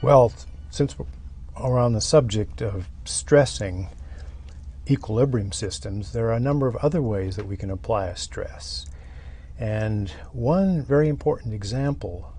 Well, since we're on the subject of stressing equilibrium systems, there are a number of other ways that we can apply a stress. And one very important example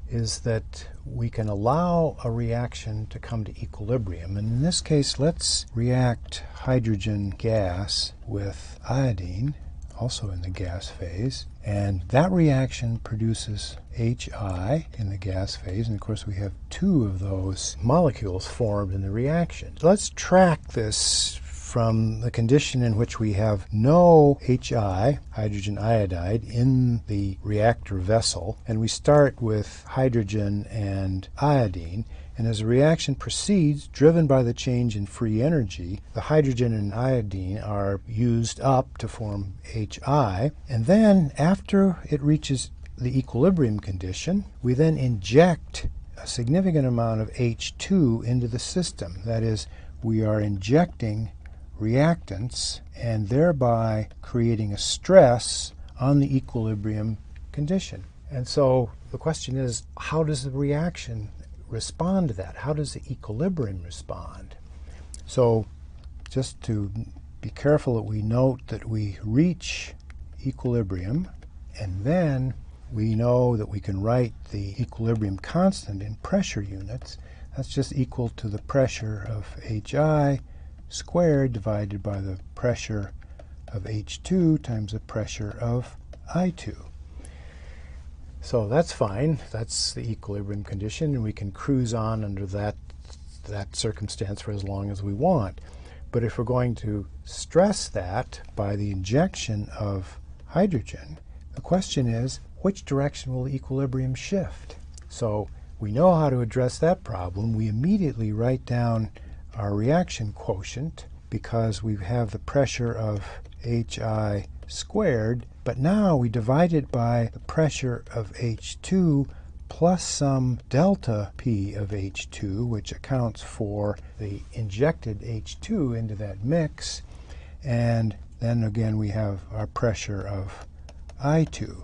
is that we can allow a reaction to come to equilibrium. And in this case, let's react hydrogen gas with iodine, also in the gas phase. And that reaction produces HI in the gas phase. And of course, we have two of those molecules formed in the reaction. Let's track this from the condition in which we have no HI, hydrogen iodide, in the reactor vessel, and we start with hydrogen and iodine. And as the reaction proceeds, driven by the change in free energy, the hydrogen and iodine are used up to form HI. And then, after it reaches the equilibrium condition, we then inject a significant amount of H2 into the system. That is, we are injecting reactants and thereby creating a stress on the equilibrium condition. And so the question is, how does the reaction respond to that? How does the equilibrium respond? So just to be careful that we note that we reach equilibrium, and then we know that we can write the equilibrium constant in pressure units. That's just equal to the pressure of HI squared divided by the pressure of H2 times the pressure of I2. So that's fine. That's the equilibrium condition, and we can cruise on under that circumstance for as long as we want. But if we're going to stress that by the injection of hydrogen, the question is, which direction will the equilibrium shift? So we know how to address that problem. We immediately write down our reaction quotient because we have the pressure of HI squared, but now we divide it by the pressure of H2 plus some delta P of H2, which accounts for the injected H2 into that mix, and then again we have our pressure of I2.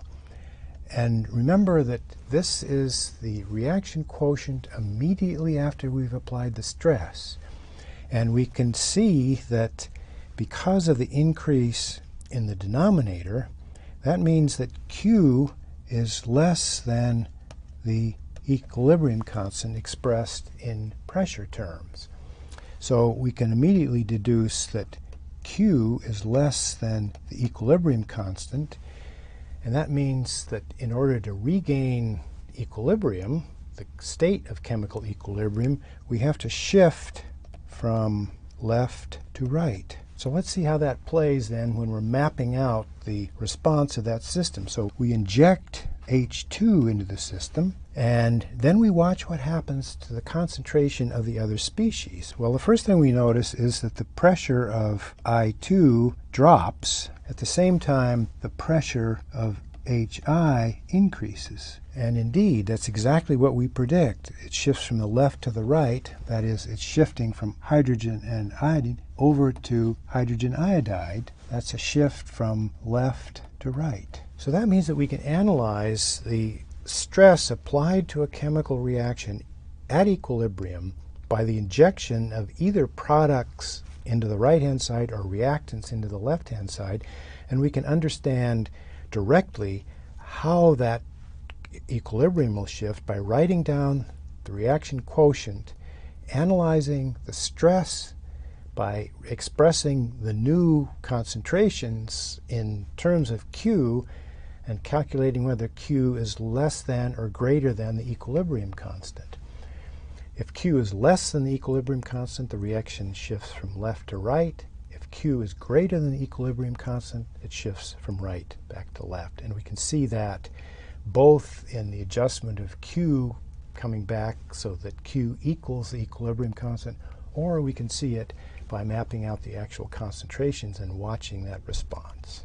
And remember that this is the reaction quotient immediately after we've applied the stress. And we can see that because of the increase in the denominator, that means that Q is less than the equilibrium constant expressed in pressure terms. So we can immediately deduce that Q is less than the equilibrium constant, and that means that in order to regain equilibrium, the state of chemical equilibrium, we have to shift from left to right. So let's see how that plays then when we're mapping out the response of that system. So we inject H2 into the system, and then we watch what happens to the concentration of the other species. Well, the first thing we notice is that the pressure of I2 drops. At the same time, the pressure of HI increases. And indeed, that's exactly what we predict. It shifts from the left to the right. That is, it's shifting from hydrogen and iodine over to hydrogen iodide. That's a shift from left to right. So that means that we can analyze the stress applied to a chemical reaction at equilibrium by the injection of either products into the right-hand side or reactants into the left-hand side, and we can understand directly how that equilibrium will shift by writing down the reaction quotient, analyzing the stress by expressing the new concentrations in terms of Q, and calculating whether Q is less than or greater than the equilibrium constant. If Q is less than the equilibrium constant, the reaction shifts from left to right. If Q is greater than the equilibrium constant, it shifts from right back to left. And we can see that both in the adjustment of Q coming back so that Q equals the equilibrium constant, or we can see it by mapping out the actual concentrations and watching that response.